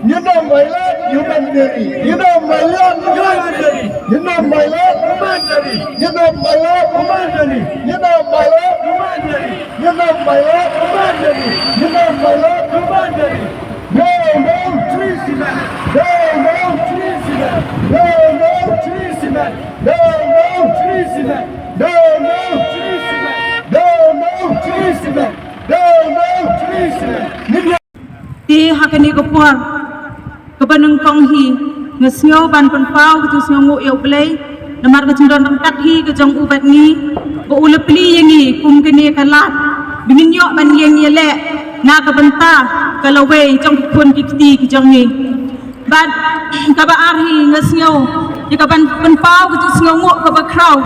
You know my love, human being. You know my love, human being. You know my love, human being. You know my love, human being. You know my love, human being. You know my love, human being. You know my love, human being. No, no, treason. No, no, treason. No, no, treason. No, no, treason. No, no, treason. No, no, treason. No, no, treason. Ti hakani ko puar kebaneng kong hi ngesnyo ban penpau ke snyo ngu yo play namar ke cindon rangkat hi ke jong ubat ni bo ulepli yengi kum kene kalat binin yo ban yeng yele na ke benta kalawe jong kun kikti ke jong ni bad kaba arhi ngesnyo ye kaban penpau ke snyo ngu ke bakrau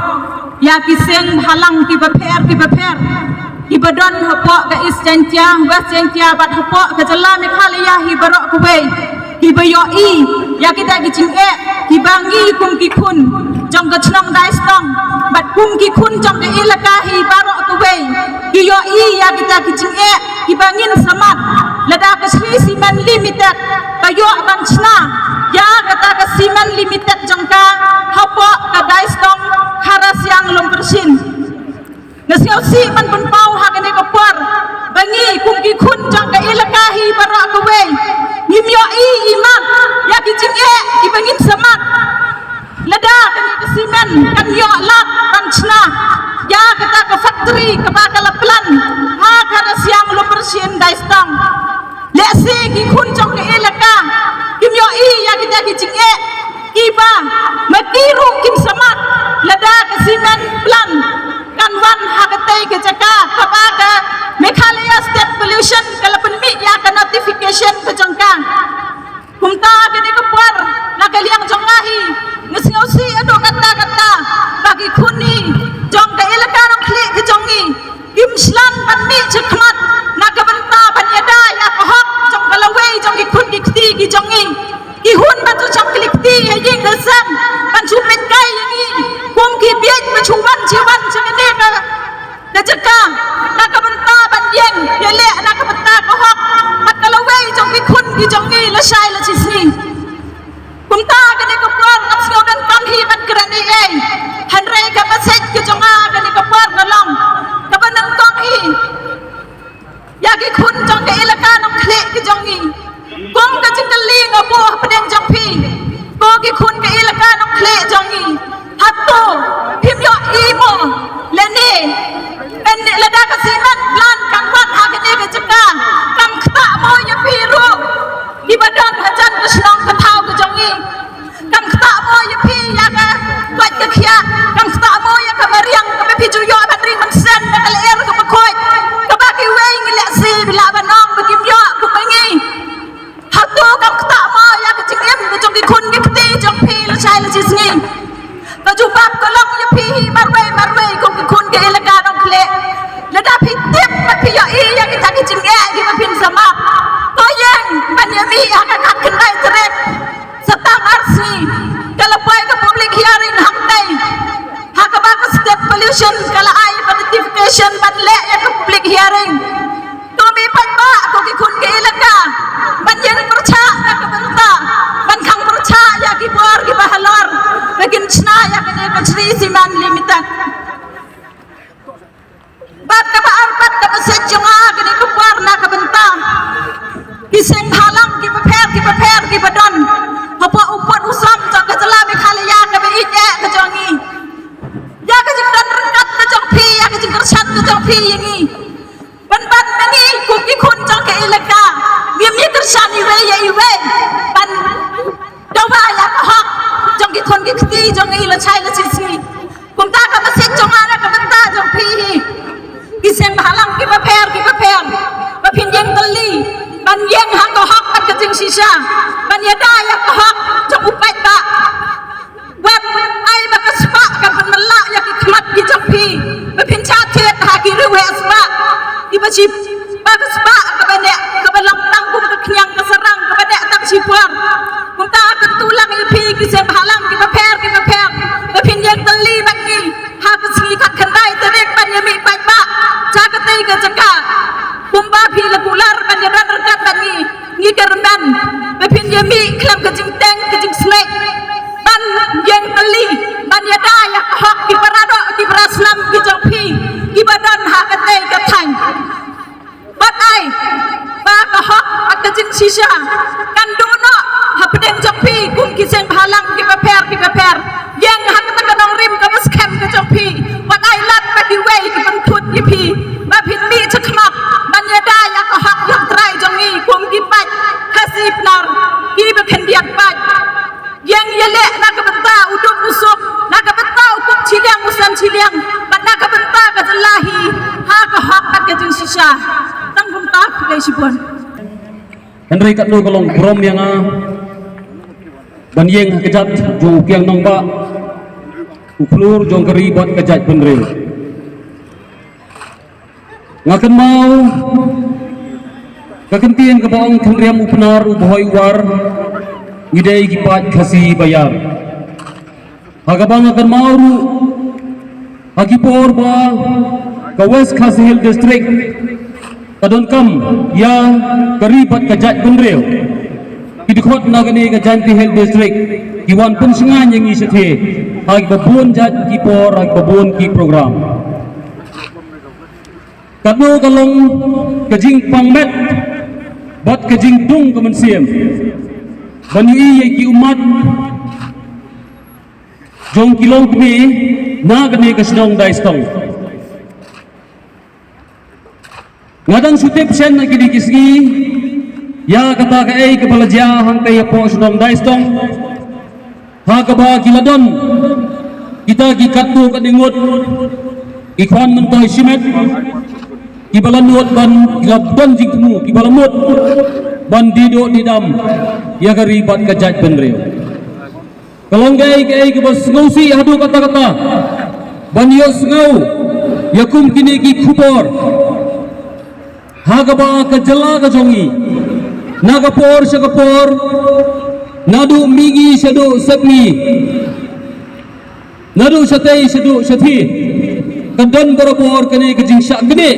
ya kiseng halang ki baper Ibadon hapok ke Isjantia, West Jantia, bat hapok ke Jala Mekhalaya hibarok kuwe. Hibayoi, ya kita kicing hibangi kum kikun, jong ke cenong daistong, bat kum kikun jong ke ilaka hibarok kuwe. Hiyoi ya kita kicing hibangin samat, leda ke Sri Siman Limited, bayok ban cena, ya kata ke Siman Limited jong ka hapok ke daistong haras yang lompersin. Nasiyaw si man penpau hakane kapar bangi kum kikun jang ka ilakahi barak kawe ngimyo iman ya kicing ibangin samat leda kani kesimen kan yo lat pancna ya kata ke factory ke bakal plan ha kara siang lo persien daistang lesi kikun jang ka ilaka ngimyo ya kita kicing iba matiru kim samat leda kesimen plan kanwan hakatai ke jaka kapaga Meghalaya State Pollution kalapan mi ya ka notification ke jangka kumta kini kepuar nakaliang jongahi ngesngausi ado kata bagi kuni jong ka ilaka nang klik ke jongi imslan pan mi cekmat nakabenta panyada ya kahok jong kalawai jong ikun dikti ki jongi ihun batu jong klikti yeng desam pan supet kai yangi kum ki biat machuan jiwan cengene ka jaka nakabenta bandieng yele nakabenta kahok makalawai jong ikun ki jongi lasai la chisni kumta kani kapar ngasyo dan kamhi ban kerani hanre ka message ke jonga kani kapar ngalong kabanang kamhi yagi kun jong ke ilaka nong khle ke jongi kum ka jingkali ngapo pedeng jong phi ko ki kun ke ilaka nong khle jongi hatto himyo imo lene en leda kasiman plan kanwan hakane ke jaka kam khta mo ya piru ibadan hajan kusnong kathau ke jongi kam khta mo ya pi ya ka wat ke khia kam khta mo ya ka mariang ka pi ju yo ban ring man sen na kale er ka bakoi ka ba ki wei ngile si bila banong bekim yo ku bangi hatto kam khta mo ya ka chingem ke jongi kun ke khti jong pi la chai la chisngi ka ju bab ka long ya pi marwei ku ki kun ke ilaka nong khle leda pi tip ma pi yo ya ki ta ki chinge ki ma pin sama to yeng ban ya mi ya ka kat kenai trek setang arsi kalau pai ke public hearing hamtai hakaba ke state pollution kala ai notification ban le ya ke public hearing to mi pat ba aku ki kun ke ilaka ban yen percha ya ke benta ban khang percha ya ki bor ki bahalor lekin chna ya ke ne Sri Siman Limited bat ka arpat ka message nga ke ne ke bor na ka benta kiseng halang ki prepare ki badon apa upot usam jang ka Jala Meghalaya ka be ije ka jongi ya ka jing dan rengkat ka jong phi ya ka jing kersan ka jong phi yangi ban mengi ku ki kun jong ka ilaka mi kersan iwe ban dawa ya ka hak jong ki kun ki khti jong ila chai la chisi kumta ka masik jong ana ka benta jong phi kiseng halang ki prepare ba phin yeng tali ban yeng ha ka hak ban ka jing sisa ban yada ya ka hak jong upat ba web ai ba ka spa ka ban mala ya ki khmat ki jong phi ba phin cha the ha ki ruwe spa ki ba chip ba ka spa ka ba ne ka ba lam tang kum ka khyang ka sarang ka ba ne tak sipar kumta ka tulang i phi kiseng halang ki prepare ba phin yeng tali ba ki ha ka sli ka khandai terek ban ya mi pat ba cha ka tei ka jaka kumba phi la pular ban ya ran ka ban ni kar mi kelam kejing teng kejing snack ban yang teli ban ya daya hak ki parado ki praslam ki jongpi ki badan hak kate katang bat ai ba ka hak kejing sisa kan duno hapdeng jongpi kum ki seng halang ki paper yang hak kata nong rim ka mas kem ki jongpi bat ai lat ba ki wei ki bantut ki pi ba phin mi chakmak ban ya daya ka hak yak trai jongi kum ki pat kasih nar ki ba khen diak pat yang yele naga benta uduk usuk naga benta ukuk ciliang usan ciliang bat naga benta ka jelahi ha ka hak ka jing sisa tang benta le sipon Henry kat nu kolong brom yang ban yeng kejat ju piang nong ba uklur jong keri bat kejat benre ngakan mau kakentian ke baong kenriam upnar uboy war ngidai gipat kasih bayar hagabang akan mau hagi por ba ke West Khasi Hill District kadon kam ya keribat kejat benreu idikot nagani ke Janti Hill District iwan pensengan yang isete hagi babun jat ki por hagi babun ki program kadno kalong kejing pangmet bat kejing dung kemensiam banui ye ki umat jong kilong kmi nagani ke sedong daistong ngadang sutip sen na kini kisgi ya kata ka ei ke balajia hang kaya po sedong daistong ha ka ba kiladon kita ki katu kadingut ikwan mentoy simet kibalanut ban gabdan jingmu kibalamut ban dido didam ya garibat kajat benreu kalonggai ke bos ngausi hadu kata-kata ban yo ngau yakum kini ki khubor hagaba kajala kajongi nagapor sagapor nadu migi sadu sabmi nadu satai sadu sathi kadon barabor kene kejing syak gede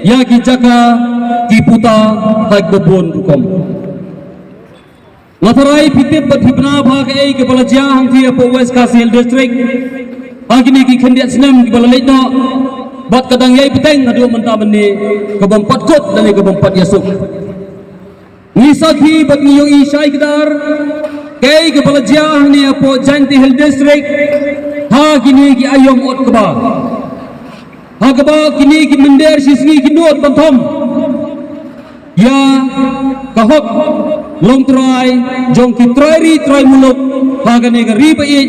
ya ki jaka ki puta hak babon hukum latarai pitip bat hibna bhag ei ke balajia hang thi apo West Khasi Hill District agini ki khendiat senam ki balaleitno bat kadang yai peteng adu menta bende ke bompat kot dan ke bompat yasuk nisakhi bat niyo isai kedar kei ke balajia hang ni apo Janti Hill District ha kini ki ayom ot keba hagaba kini ki mender sisni ki nuot banthom ya kahok long try jong ki try muluk hagane ga ri pa ye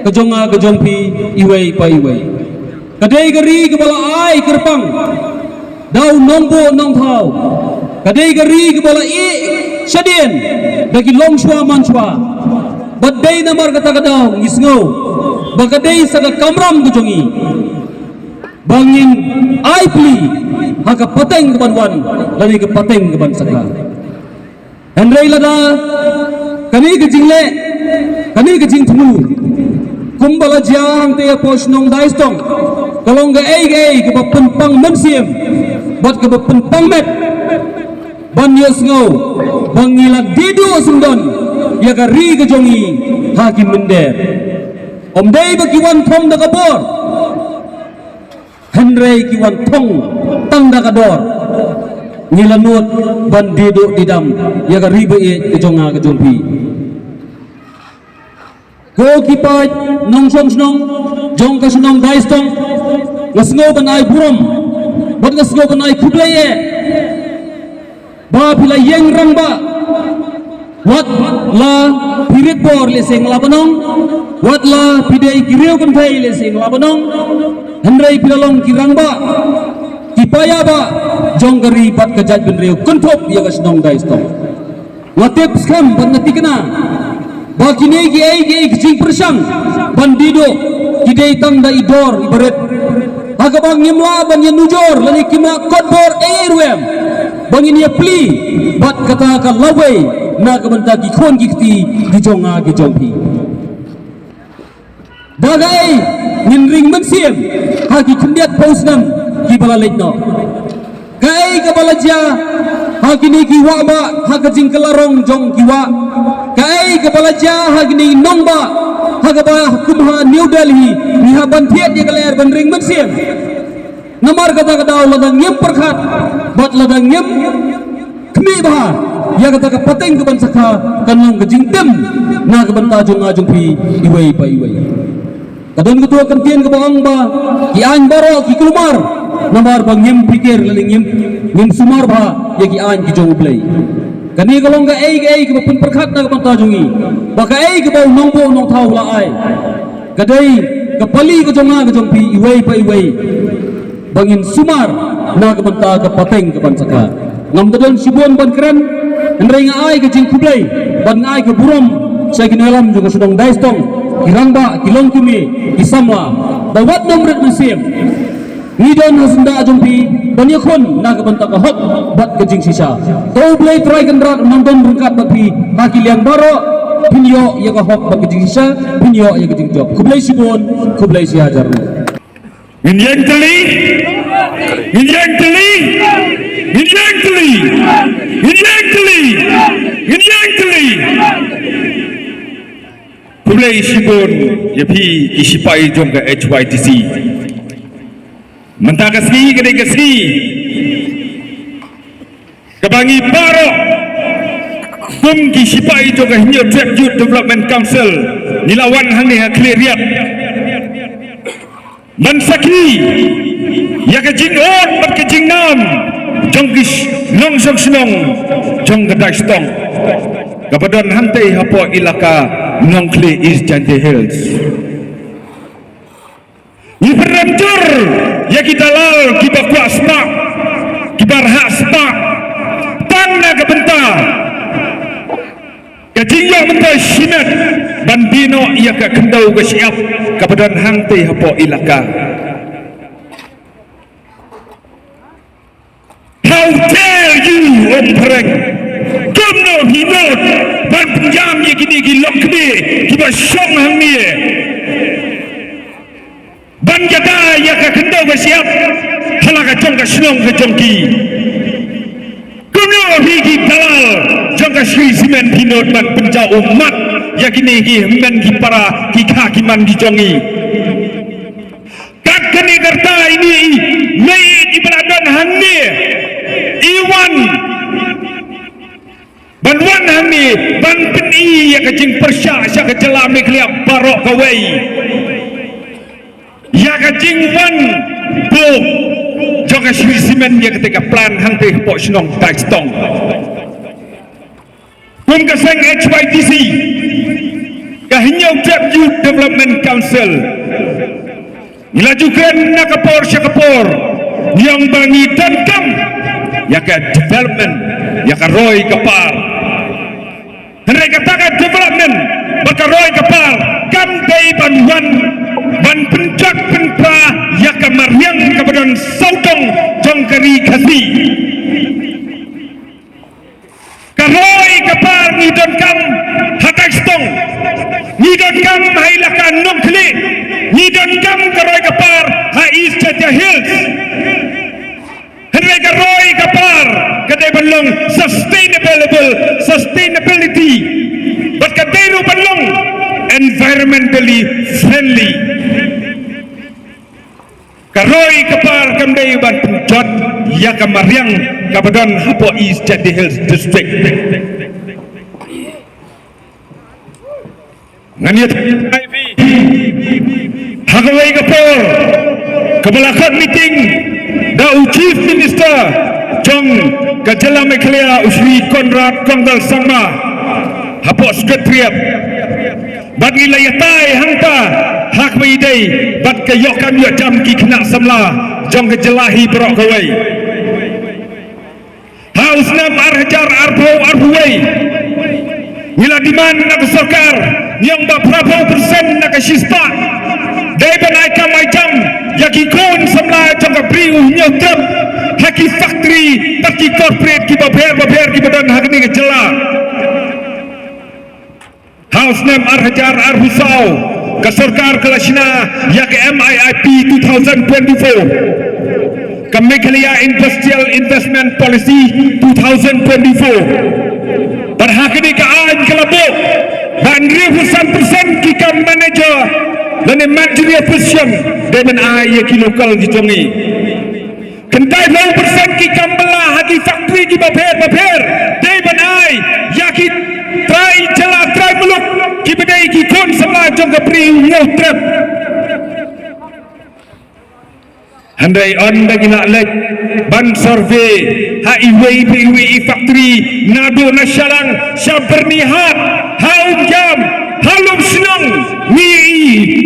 ke jonga ke jongpi iwei pa iwei kadai ga ri ke bala ai kerpang dau nongbo nong thau kadai ga ri ke bala i sadien bagi long shwa man shwa badai namar kata kadau ngisngau bagadai saga kamram ke jongi bangin ai pli haka pateng ke banwan lani ke pateng ke ban saka Henry lada kami ke jingle kami ke jing thmu kumbala jang te pos nong daistong kalong ga ei ke bapen pang mensiam bat ke bapen pang met ban yos ngau bangila didu sundon ya ga ri ke jongi hakim mender om dei bakiwan thom da kabor Henry kiwan thong tang da kador nilanut bandido didam ya ga ribe e ke jonga ke jompi ko kipat nong som snong jong ka snong daistong ngasngo banai buram bat ngasngo banai kudlaye ba pila yeng rangba wat la pirit bor le sing labanong wat la pidei kireu kan thai le sing labanong Henry pilalong kirangba kipaya ba jonggari pat kejat benreu kuntop ya kasnong daistong watep skam ban natikna ba kini gi ai jing persang bandido kidei tang da idor ibaret hagabang nyemla ban nujor lani kimla kodbor ruem bangin ya pli bat kata ka lawe na ka banta gi khon gi kti gi jonga gi jompi dagai ngin ring mensiam hagi khendiat pausnam ki bala leitno kai ka bala ja Hakini kiwa ba hakajing kelarong jong kiwa. Kai kepala jah hakini nomba hakaba kumha New Delhi ni habantiat di keler bandring mensiam. Namar kata ladang nyem perkhat bat ladang nyem kemi bah ya kata ke pateng ke bansaka kanong kejing tem na ke banta jong ajong pi iwai pa iwai. Kadon ketua kentian ke bawang ba ki an baro ki kulumar namar bang nyem pikir laling nyem sumar ba ya ki an ki jong play. Kani kalong ka ai ke pun perkhat na ke banta jongi baka ai ke bau nong bo nong thau la ai kadai ke pali ke jong ke jong pi iwai pa iwai bangin sumar na ke banta ke pateng ke bansaka ngam tadon sibuan ban keren nrenga ai ke jing kublai ban ai ke buram saya kinalam juga sedang daistong kirangba kilong kumi kisamla dawat nomret musim ngidon hasenda ajumpi ban yakon na ke banta ke hok bat ke jing sisa tau blai try kendrat nonton berkat bapi haki liang baro pinyo ya ke hok bat ke jing sisa pinyo ya ke jing job kublai sibuan kublai si hajar Indian Teli, Indian Teli, Indian Teli, Indian Teli, Indian Teli. Kulai sibun, yapi isipai jom ke HYTC. Mentah kasih, kedai kasih. Kebangi barok, kum isipai jom ke New Trap Youth Development Council. Nilawan hang ni clear riap. Mansaki ya ke jing on bat ke jing nam jongkis nong song snong jong kedai stong kapadan hantai hapo ilaka nongkle is Jante Hills ni perantur ya kita lal kita kuat spak kibar hak spak tanah ke bentah ke jing yang mentai sinat dan bino ia ke kendau ke siap kapadan hantai hapo ilaka. How dare you Om Pereng Kumno hinot ban penjam ye kini gilok kini kiba syong hang ni ban jada ya ke kendau ke siap halaka jong ke senong ke jongki kumno higi dalal jong ke sri simen hinot ban penjau umat ya kini ki men ki para ki kaki man ki jongi kat kini kerta ini mei di beladon hangi iwan ban wan hangi ban peni ya kecing persya sya kejelam ni kliap barok kawai ya kecing wan bo joka simen ya ketika plan hang teh pok senong tak stong kum keseng HYTC Kahinyau Trap Youth Development Council Nilajukan nakapor syakapor yang bangi dankam yaka development yaka roy kapar mereka katakan development baka roy kapar kam day banwan ban pencak penpa yaka maryang kabadan sautong jongkari kasi karoy kapar ni dankam hatak stong Nidon kam hailakan nongkli Nidon kam karoy kapar hais Jante Hills Henry karoy kapar kadai balong sustainability but kadai ru balong environmentally friendly karoy kapar kamdai ban penjot ya kamariang kabadan hapo East Jante Hills district Nganiat IV Hagawai kapor Kebelakat meeting Dau Chief Minister Jong Kajala Meklea Usri Konrad Kongdal Sangma Hapok Sekretariat Bagi layatai hangta Hak maidai Bat kayokan ya jam ki kena samla Jong kejelahi berok kawai Haus nam arhajar arbo arbuai Nila diman nak sokar yang berapa persen nak sista daiban aikam aikam yaki kon samla jangka priu nyautam haki factory taki corporate ki baber ki badan hakni ke jela house name arhajar arbusau ke sarkar kelasina yak MIIP 2024 ke Meghalaya Industrial Investment Policy 2024 berhak ini kaan kelabuk dan ribuan persen kita manager dan material position dengan ayah ki lokal di jongi kentai 9% kita belah hati factory di babher dengan ayah yaki try jala try meluk ki bedai ki kon sama jong ke pri ngutrap handai on lagi nak lek ban survey HIWI factory nado nasyalang syabernihat haum jam halum senang ni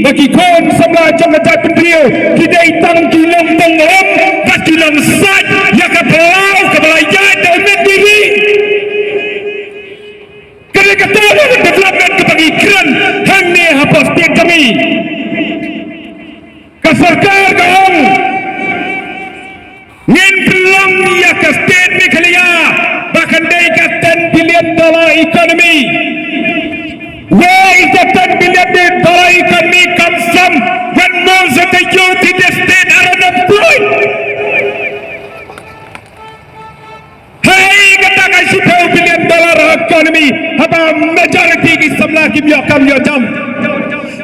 bagi kon sama jong ke pendriu kidai tang kilom tengom kakilam sat ya ka belau ke belajar dan diri kena kata development ke bagi kran hang ni hapus tiap kami ke sarkar kaum ngin pelang ya ke state Meghalaya bahkan day ke $10 billion economy. Where is the $10 billion economy comes from when most of the youth in the state are unemployed? Hey, katakan $10 billion economy apa majority ki samla ki biakam yo jam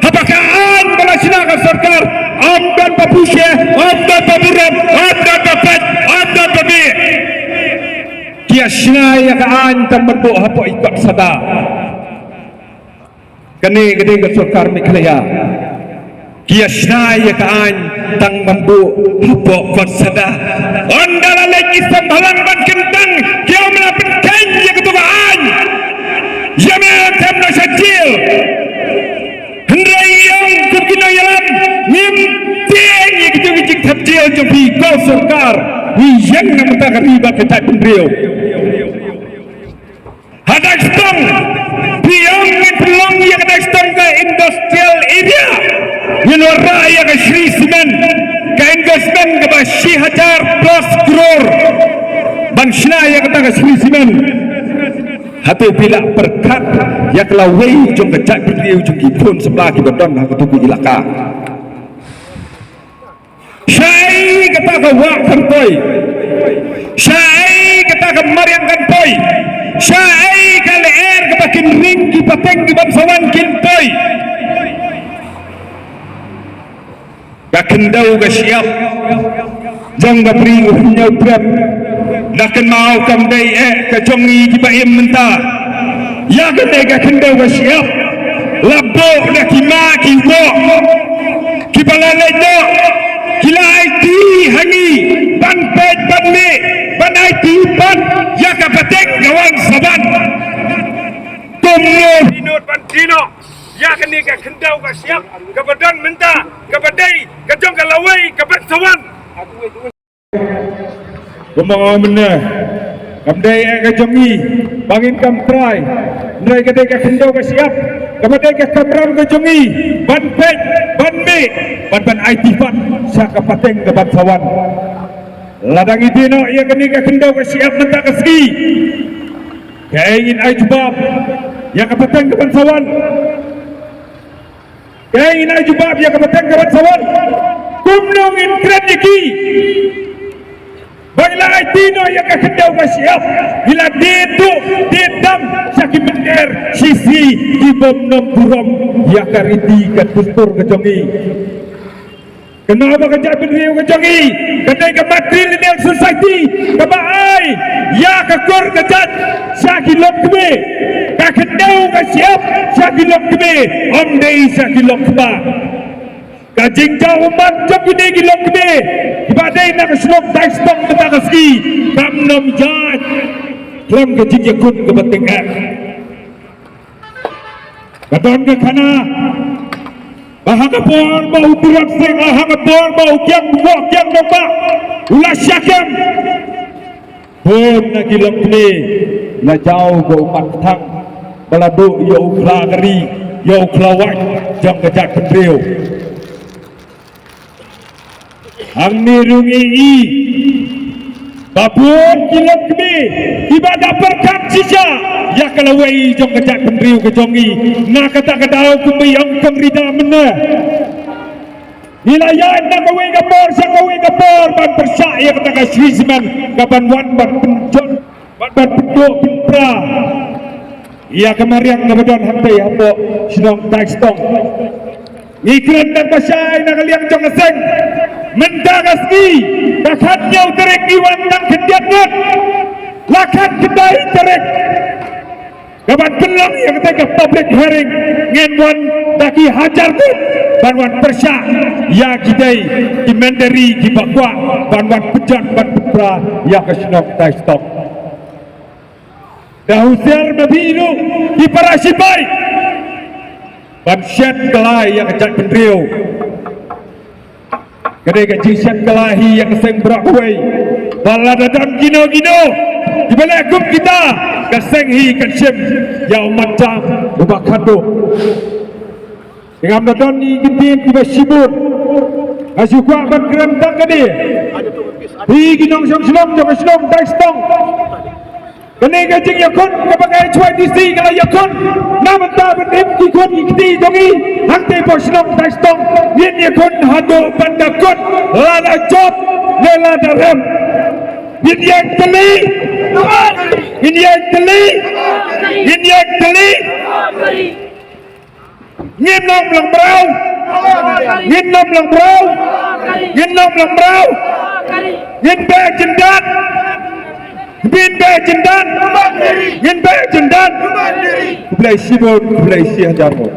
apakah an balasina ka sarkar amdan papushe amdan paburam amdan papat amdan pabi kia shnaya ka an tambo hapo ikot sada kene gede ka sarkar Meghalaya kia shnaya ka an tang mambu hapo kot sada ondala lagi sambalan ban kentang kia mela penting ya ketuaan ya mela temna sajil hendrai yang kukina yalan mimpian yang kita terjil jumpi kau sarkar yang nampak riba kita pendriu ada stong biang peluang yang ada stong ke industrial area yang raya ke Sri Cement ke investment ke Bashi Hajar plus crore bansna yang kata ke Sri Cement hati bila berkat ya kelawai jom kecak beliau jom kipun sebelah kita don hak tubuh ilaka syai kata ke wak kantoi syai kata ke mariam kantoi syai ke leer ke pakin ring ki pateng ki bangsawan kintoi ka kendau ka siap jong ka pri nyau prep nakan mau kam dai ke jongi ki ba im menta ya ka dai ka kendau ka siap labo na ki ma ki wo ki balale do ki la IT hangi ban pet ban me ban IT ban ya ka patek gawang saban tumno hinut ban dino ya ka ni ka kendau ka siap ka badan menta ka badai ka jong ka lawai ka ban sawan Kumang mana kamdai ka jongi bangin kam try ndai ka dai ka kendau ka siap kamdai ka kamram ka jongi ban pet ban me ban IT ban sa ka pateng ka ban sawan ladang idino ia ka ni ka kendau ka siap menta ka ski kaya ingin ay jubab ya ka pateng ka ban sawan kaya ingin ay jubab ya ka pateng ka ban sawan kumnongin kren yaki Bangla Aitino yang kendau ka siap bila detu dedam sakit bener sisi di bom nom burom ya kariti ka tustur ka jongi kenapa ka jabin riu ka jongi kadai ka matrilineal society ka baai ya ka kor ka jat sakit lok kebe ka kendau ka siap sakit lok kebe om dei sakit lok keba kajing jauh umat jom gini gilong kebe badai nak selok dai stong betang ski kam nom jat klem kajing yakun ke penting kadon ke kana bahaka por bau turak sing bahaka por bau kiam buak kiam domba ulah syakam pun nak gilong kebe la jauh ke umat thang baladu yo ukla kari yo ukla wak jom kejak kendriu ang nirungi babun kilap kami ibadah berkat sisa ya kalawai jong kejak pendriu ke jongi nak kata kadau kami ang kang rida mana Nilayan na gawin kapor sa gawin kapor ban persaya kata kasisman kapan wan ban penjon ban penduk pintra ia kemariang nabadon hantai hapo sinong taistong ngikran dan pasai na kaliang jong aseng mendagasgi kakat nyau terek iwan dan kendiat ngut lakat kedai terek kapan pelang yang ketika public hearing ngenwan daki hajar tu banwan persya ya kidai di menderi di bakwa banwan pejan ban putra ya kesenok taistong dahusir mabilu di parasibai ban syed kelai yang kejat pendriu kedai gaji syed kelahi yang keseng berakwai baladadan gino-gino di balai akum kita keseng hi kensim ya umat jam ubah kado dengan dadon ni gintin di basibun asukwa ban geram tak kadi hi ginong som-som jom senong taistong kene gajing yakun kebagai cuai disi kalau yakun nama tak benim kikun ikti dongi hantai posnong taistong yin yakun hado bandakun lada job lela daram yin yak teli yin yak teli yin yak teli ngin nom lang brau ngin nom lang brau ngin nom lang brau ngin be jendat bin be jendan ngin be jendan kulai sibun kulai siajarmu